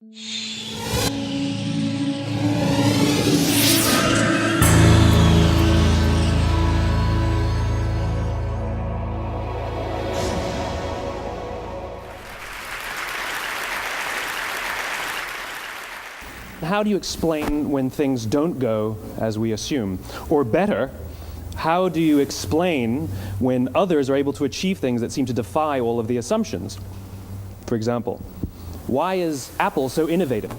How do you explain when things don't go as we assume? Or better, how do you explain when others are able to achieve things that seem to defy all of the assumptions? For example, why is Apple so innovative?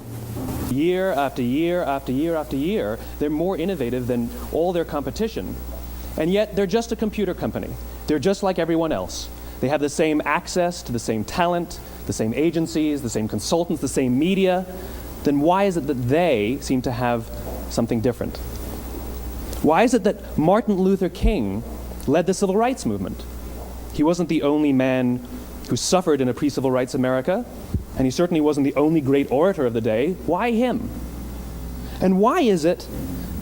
Year after year after year after year, they're more innovative than all their competition. And yet, they're just a computer company. They're just like everyone else. They have the same access to the same talent, the same agencies, the same consultants, the same media. Then why is it that they seem to have something different? Why is it that Martin Luther King led the civil rights movement? He wasn't the only man who suffered in a pre-civil rights America, and he certainly wasn't the only great orator of the day. Why him? And why is it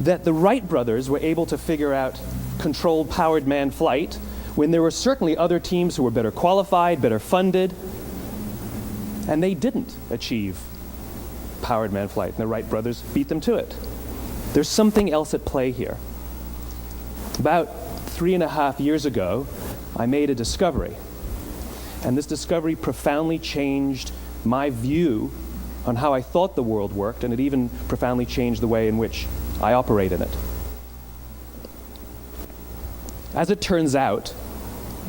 that the Wright brothers were able to figure out controlled powered manned flight when there were certainly other teams who were better qualified, better funded, and they didn't achieve powered manned flight, and the Wright brothers beat them to it? There's something else at play here. About 3.5 years ago, I made a discovery, and this discovery profoundly changed my view on how I thought the world worked, and it even profoundly changed the way in which I operate in it. As it turns out,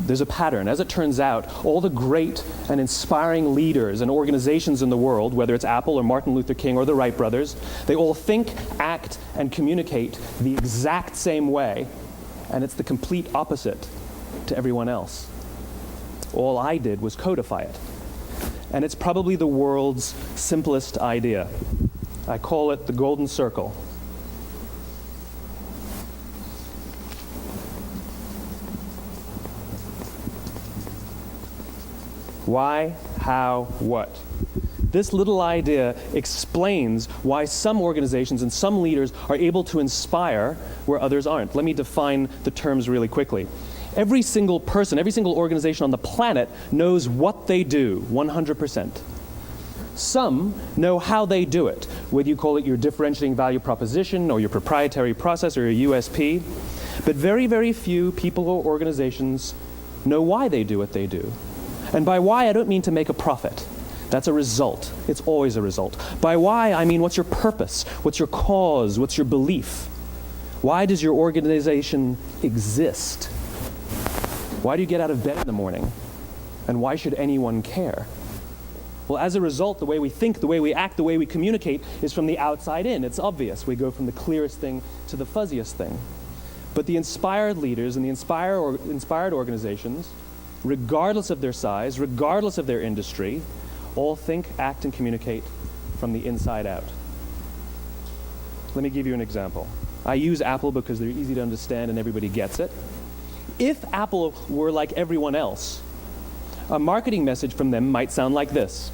there's a pattern. As it turns out, all the great and inspiring leaders and organizations in the world, whether it's Apple or Martin Luther King or the Wright brothers, they all think, act, and communicate the exact same way, and it's the complete opposite to everyone else. All I did was codify it. And it's probably the world's simplest idea. I call it the golden circle. Why, how, what? This little idea explains why some organizations and some leaders are able to inspire where others aren't. Let me define the terms really quickly. Every single person, every single organization on the planet knows what they do, 100%. Some know how they do it, whether you call it your differentiating value proposition or your proprietary process or your USP. But very, very few people or organizations know why they do what they do. And by why, I don't mean to make a profit. That's a result. It's always a result. By why, I mean what's your purpose? What's your cause? What's your belief? Why does your organization exist? Why do you get out of bed in the morning? And why should anyone care? Well, as a result, the way we think, the way we act, the way we communicate is from the outside in. It's obvious. We go from the clearest thing to the fuzziest thing. But the inspired leaders and the inspired organizations, regardless of their size, regardless of their industry, all think, act, and communicate from the inside out. Let me give you an example. I use Apple because they're easy to understand and everybody gets it. If Apple were like everyone else, a marketing message from them might sound like this: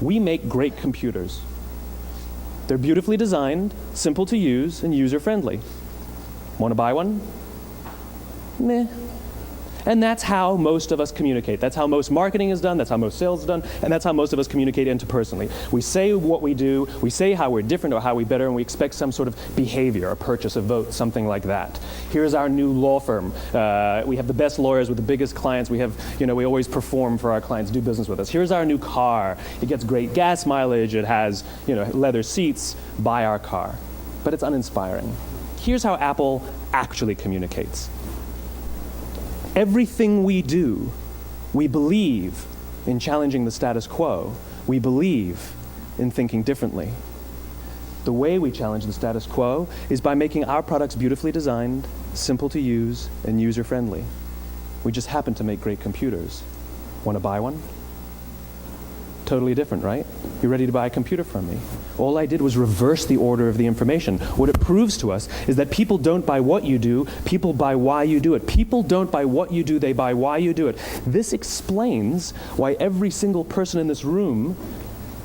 we make great computers. They're beautifully designed, simple to use, and user-friendly. Want to buy one? Meh. And that's how most of us communicate. That's how most marketing is done, that's how most sales is done, and that's how most of us communicate interpersonally. We say what we do, we say how we're different or how we're better, and we expect some sort of behavior, a purchase, a vote, something like that. Here's our new law firm. We have the best lawyers with the biggest clients. We have, we always perform for our clients, do business with us. Here's our new car. It gets great gas mileage. It has, leather seats. Buy our car. But it's uninspiring. Here's how Apple actually communicates. Everything we do, we believe in challenging the status quo. We believe in thinking differently. The way we challenge the status quo is by making our products beautifully designed, simple to use, and user-friendly. We just happen to make great computers. Want to buy one? Totally different, right? You're ready to buy a computer from me. All I did was reverse the order of the information. What it proves to us is that people don't buy what you do, people buy why you do it. People don't buy what you do, they buy why you do it. This explains why every single person in this room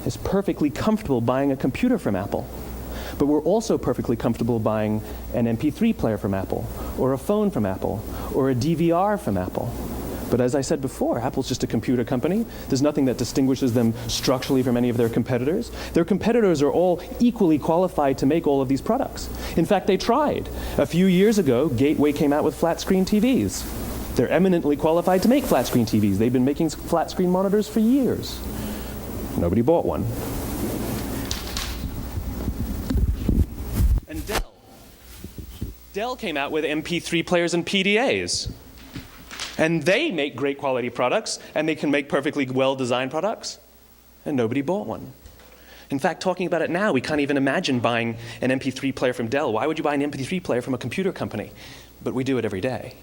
is perfectly comfortable buying a computer from Apple. But we're also perfectly comfortable buying an MP3 player from Apple, or a phone from Apple, or a DVR from Apple. But as I said before, Apple's just a computer company. There's nothing that distinguishes them structurally from any of their competitors. Their competitors are all equally qualified to make all of these products. In fact, they tried. A few years ago, Gateway came out with flat screen TVs. They're eminently qualified to make flat screen TVs. They've been making flat screen monitors for years. Nobody bought one. And Dell came out with MP3 players and PDAs. And they make great quality products, and they can make perfectly well-designed products, and nobody bought one. In fact, talking about it now, we can't even imagine buying an MP3 player from Dell. Why would you buy an MP3 player from a computer company? But we do it every day.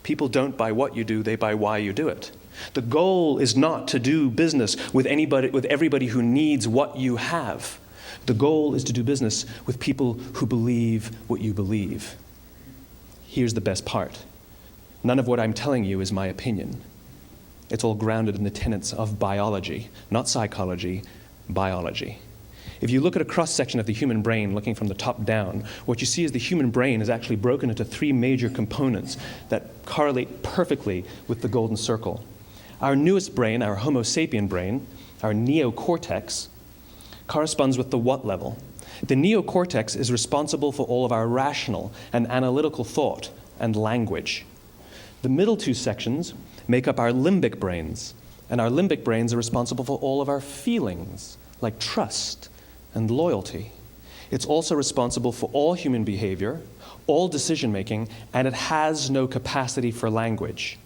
People don't buy what you do, they buy why you do it. The goal is not to do business with everybody who needs what you have. The goal is to do business with people who believe what you believe. Here's the best part. None of what I'm telling you is my opinion. It's all grounded in the tenets of biology, not psychology, biology. If you look at a cross-section of the human brain, looking from the top down, what you see is the human brain is actually broken into three major components that correlate perfectly with the golden circle. Our newest brain, our Homo sapien brain, our neocortex, corresponds with the what level. The neocortex is responsible for all of our rational and analytical thought and language. The middle two sections make up our limbic brains, and our limbic brains are responsible for all of our feelings, like trust and loyalty. It's also responsible for all human behavior, all decision-making, and it has no capacity for language.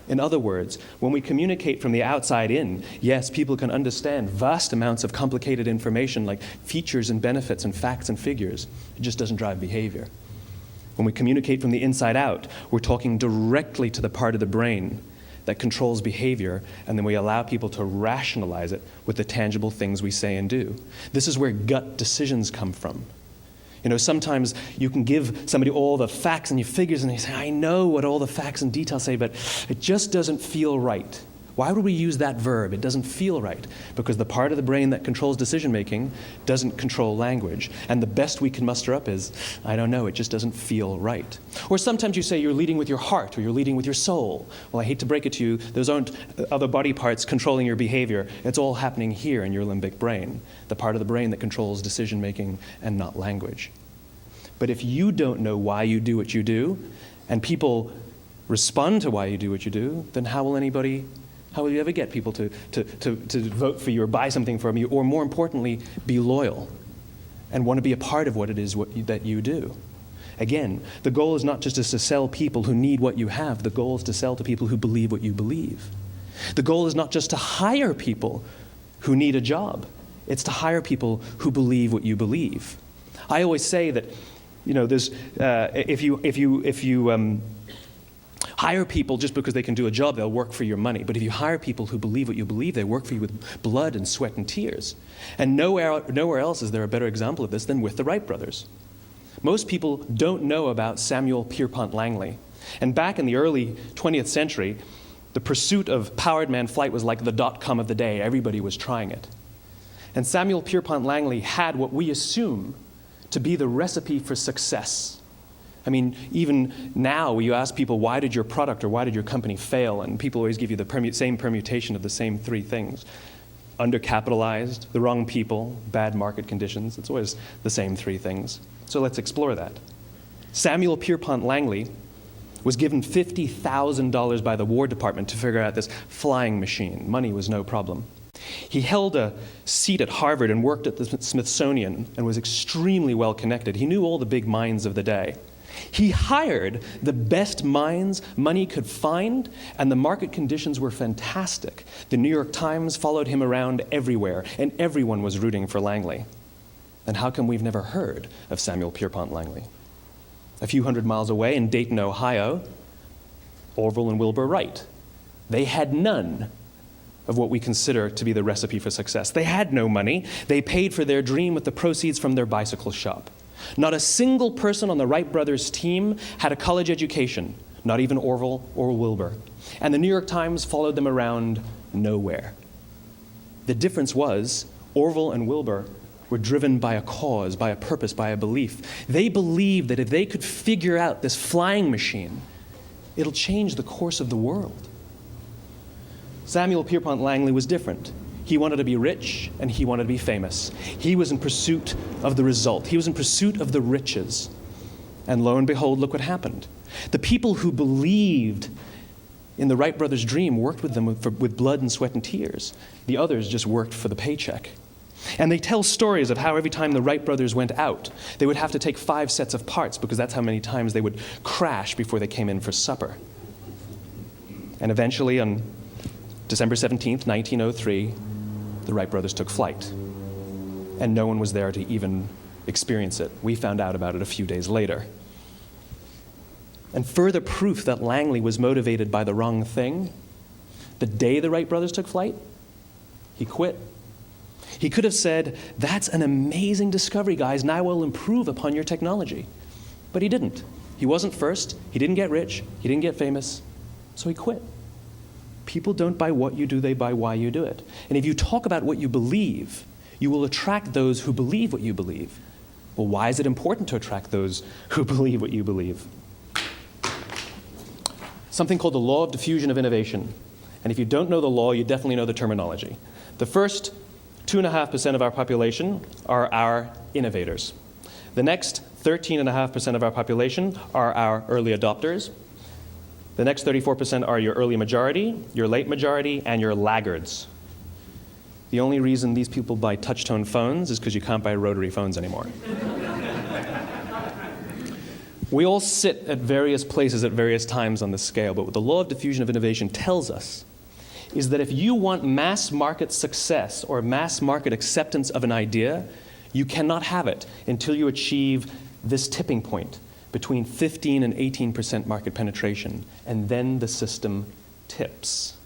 In other words, when we communicate from the outside in, yes, people can understand vast amounts of complicated information like features and benefits and facts and figures. It just doesn't drive behavior. When we communicate from the inside out, we're talking directly to the part of the brain that controls behavior, and then we allow people to rationalize it with the tangible things we say and do. This is where gut decisions come from. You know, sometimes you can give somebody all the facts and your figures, and they say, I know what all the facts and details say, but it just doesn't feel right. Why would we use that verb? It doesn't feel right. Because the part of the brain that controls decision-making doesn't control language. And the best we can muster up is, I don't know, it just doesn't feel right. Or sometimes you say you're leading with your heart or you're leading with your soul. Well, I hate to break it to you, those aren't other body parts controlling your behavior. It's all happening here in your limbic brain, the part of the brain that controls decision-making and not language. But if you don't know why you do what you do, and people respond to why you do what you do, then how will you ever get people to vote for you or buy something from you, or more importantly, be loyal and want to be a part of what it is that you do? Again, the goal is not just to sell people who need what you have. The goal is to sell to people who believe what you believe. The goal is not just to hire people who need a job. It's to hire people who believe what you believe. I always say that, you know, there's if you hire people just because they can do a job, they'll work for your money. But if you hire people who believe what you believe, they work for you with blood and sweat and tears. And nowhere else is there a better example of this than with the Wright brothers. Most people don't know about Samuel Pierpont Langley. And back in the early 20th century, the pursuit of powered man flight was like the dot-com of the day. Everybody was trying it. And Samuel Pierpont Langley had what we assume to be the recipe for success. I mean, even now, you ask people, why did your product or why did your company fail? And people always give you the same permutation of the same three things. Undercapitalized, the wrong people, bad market conditions. It's always the same three things. So let's explore that. Samuel Pierpont Langley was given $50,000 by the War Department to figure out this flying machine. Money was no problem. He held a seat at Harvard and worked at the Smithsonian and was extremely well connected. He knew all the big minds of the day. He hired the best minds money could find, and the market conditions were fantastic. The New York Times followed him around everywhere, and everyone was rooting for Langley. And how come we've never heard of Samuel Pierpont Langley? A few hundred miles away in Dayton, Ohio, Orville and Wilbur Wright. They had none of what we consider to be the recipe for success. They had no money. They paid for their dream with the proceeds from their bicycle shop. Not a single person on the Wright brothers' team had a college education, not even Orville or Wilbur. And the New York Times followed them around nowhere. The difference was Orville and Wilbur were driven by a cause, by a purpose, by a belief. They believed that if they could figure out this flying machine, it'll change the course of the world. Samuel Pierpont Langley was different. He wanted to be rich and he wanted to be famous. He was in pursuit of the result. He was in pursuit of the riches. And lo and behold, look what happened. The people who believed in the Wright brothers' dream worked with them with blood and sweat and tears. The others just worked for the paycheck. And they tell stories of how every time the Wright brothers went out, they would have to take 5 sets of parts because that's how many times they would crash before they came in for supper. And eventually, on December 17th, 1903, the Wright brothers took flight. And no one was there to even experience it. We found out about it a few days later. And further proof that Langley was motivated by the wrong thing, the day the Wright brothers took flight, he quit. He could have said, "That's an amazing discovery, guys, and I will improve upon your technology." But he didn't. He wasn't first. He didn't get rich. He didn't get famous. So he quit. People don't buy what you do, they buy why you do it. And if you talk about what you believe, you will attract those who believe what you believe. Well, why is it important to attract those who believe what you believe? Something called the law of diffusion of innovation. And if you don't know the law, you definitely know the terminology. The first 2.5% of our population are our innovators. The next 13.5% of our population are our early adopters. The next 34% are your early majority, your late majority, and your laggards. The only reason these people buy touch-tone phones is because you can't buy rotary phones anymore. We all sit at various places at various times on the scale, but what the law of diffusion of innovation tells us is that if you want mass market success or mass market acceptance of an idea, you cannot have it until you achieve this tipping point between 15 and 18% market penetration, and then the system tips.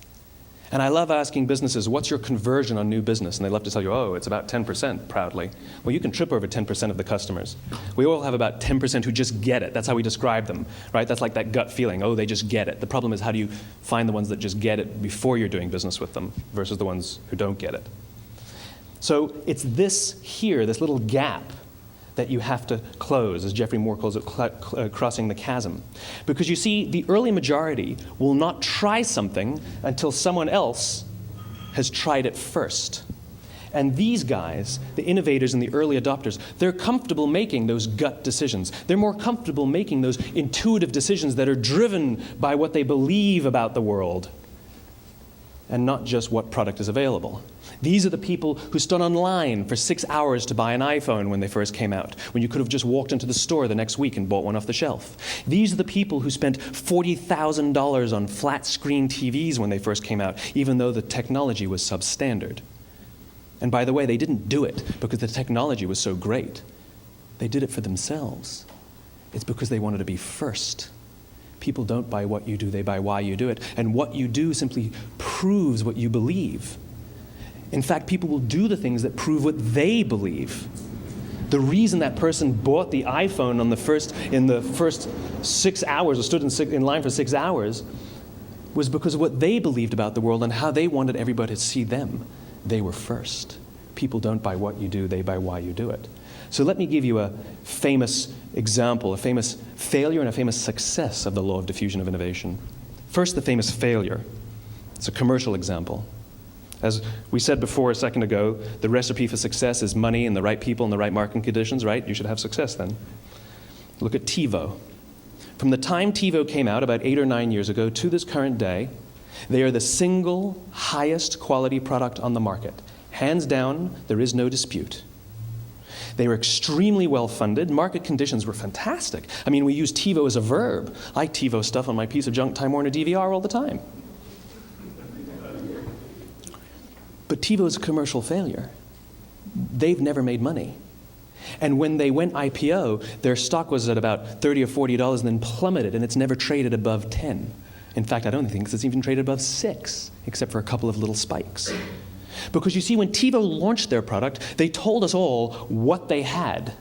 And I love asking businesses, what's your conversion on new business? And they love to tell you, oh, it's about 10%, proudly. Well, you can trip over 10% of the customers. We all have about 10% who just get it. That's how we describe them, right? That's like that gut feeling, oh, they just get it. The problem is, how do you find the ones that just get it before you're doing business with them versus the ones who don't get it? So it's this here, this little gap, that you have to close, as Geoffrey Moore calls it, crossing the chasm. Because you see, the early majority will not try something until someone else has tried it first. And these guys, the innovators and the early adopters, they're comfortable making those gut decisions. They're more comfortable making those intuitive decisions that are driven by what they believe about the world and not just what product is available. These are the people who stood online for 6 hours to buy an iPhone when they first came out, when you could have just walked into the store the next week and bought one off the shelf. These are the people who spent $40,000 on flat-screen TVs when they first came out, even though the technology was substandard. And by the way, they didn't do it because the technology was so great. They did it for themselves. It's because they wanted to be first. People don't buy what you do, they buy why you do it. And what you do simply proves what you believe. In fact, people will do the things that prove what they believe. The reason that person bought the iPhone in the first 6 hours, or stood in line for 6 hours, was because of what they believed about the world and how they wanted everybody to see them. They were first. People don't buy what you do, they buy why you do it. So let me give you a famous example, a famous failure and a famous success of the law of diffusion of innovation. First, the famous failure. It's a commercial example. As we said before a second ago, the recipe for success is money and the right people and the right marketing conditions, right? You should have success then. Look at TiVo. From the time TiVo came out about 8 or 9 years ago to this current day, they are the single highest quality product on the market. Hands down, there is no dispute. They were extremely well funded. Market conditions were fantastic. I mean, we use TiVo as a verb. I TiVo stuff on my piece of junk Time Warner DVR all the time. But TiVo is a commercial failure. They've never made money. And when they went IPO, their stock was at about $30 or $40 and then plummeted, and it's never traded above 10. In fact, I don't think it's even traded above 6, except for a couple of little spikes. Because you see, when TiVo launched their product, they told us all what they had.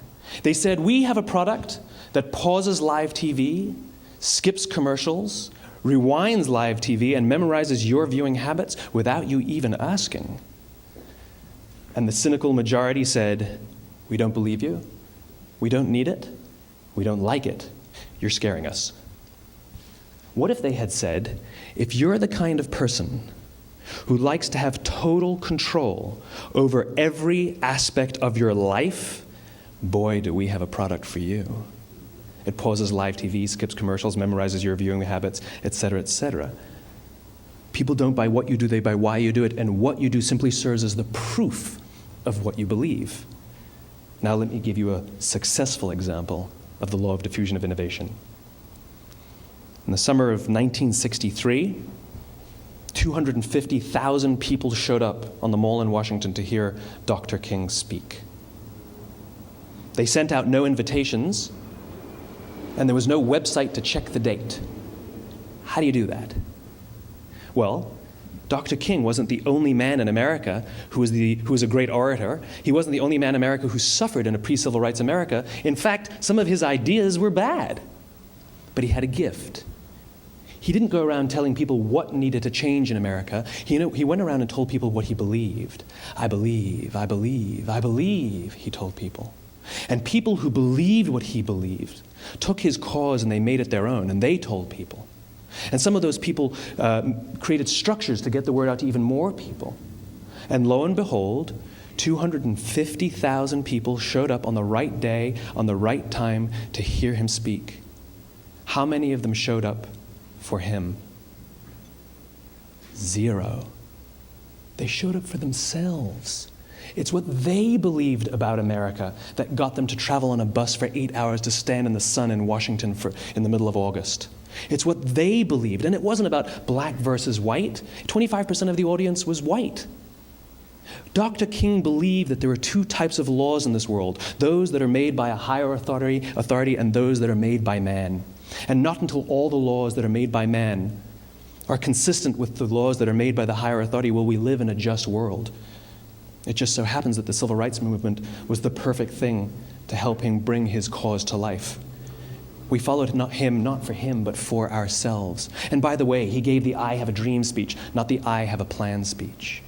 They said, we have a product that pauses live TV, skips commercials, rewinds live TV, and memorizes your viewing habits without you even asking. And the cynical majority said, we don't believe you, we don't need it, we don't like it, you're scaring us. What if they had said, if you're the kind of person who likes to have total control over every aspect of your life, boy, do we have a product for you. It pauses live TV, skips commercials, memorizes your viewing habits, etc., etc. People don't buy what you do, they buy why you do it, and what you do simply serves as the proof of what you believe. Now let me give you a successful example of the law of diffusion of innovation. In the summer of 1963, 250,000 people showed up on the Mall in Washington to hear Dr. King speak. They sent out no invitations, and there was no website to check the date. How do you do that? Well, Dr. King wasn't the only man in America who was a great orator. He wasn't the only man in America who suffered in a pre-civil rights America. In fact, some of his ideas were bad. But he had a gift. He didn't go around telling people what needed to change in America. He went around and told people what he believed. I believe, I believe, I believe, he told people. And people who believed what he believed took his cause and they made it their own, and they told people. And some of those people created structures to get the word out to even more people. And lo and behold, 250,000 people showed up on the right day, on the right time to hear him speak. How many of them showed up for him? 0. They showed up for themselves. It's what they believed about America that got them to travel on a bus for 8 hours to stand in the sun in Washington in the middle of August. It's what they believed, and it wasn't about black versus white. 25% of the audience was white. Dr. King believed that there are 2 types of laws in this world, those that are made by a higher authority and those that are made by man. And not until all the laws that are made by man are consistent with the laws that are made by the higher authority will we live in a just world. It just so happens that the civil rights movement was the perfect thing to help him bring his cause to life. We followed not for him, but for ourselves. And by the way, he gave the I have a dream speech, not the I have a plan speech.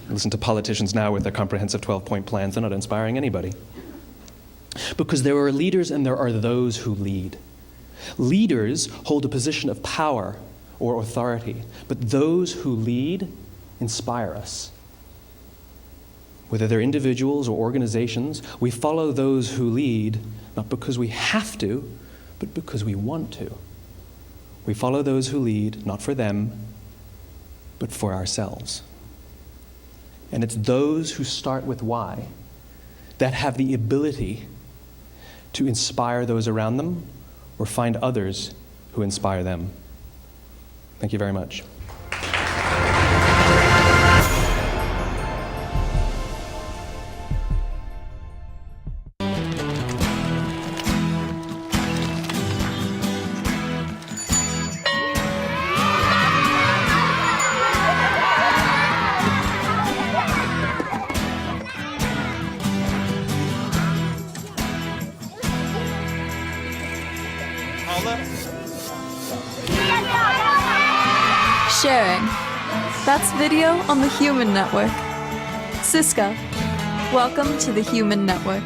Listen to politicians now with their comprehensive 12-point plans. They're not inspiring anybody. Because there are leaders and there are those who lead. Leaders hold a position of power or authority, but those who lead inspire us. Whether they're individuals or organizations, we follow those who lead, not because we have to, but because we want to. We follow those who lead, not for them, but for ourselves. And it's those who start with why that have the ability to inspire those around them or find others who inspire them. Thank you very much. Sharing. That's video on the Human Network. Siska, welcome to the Human Network.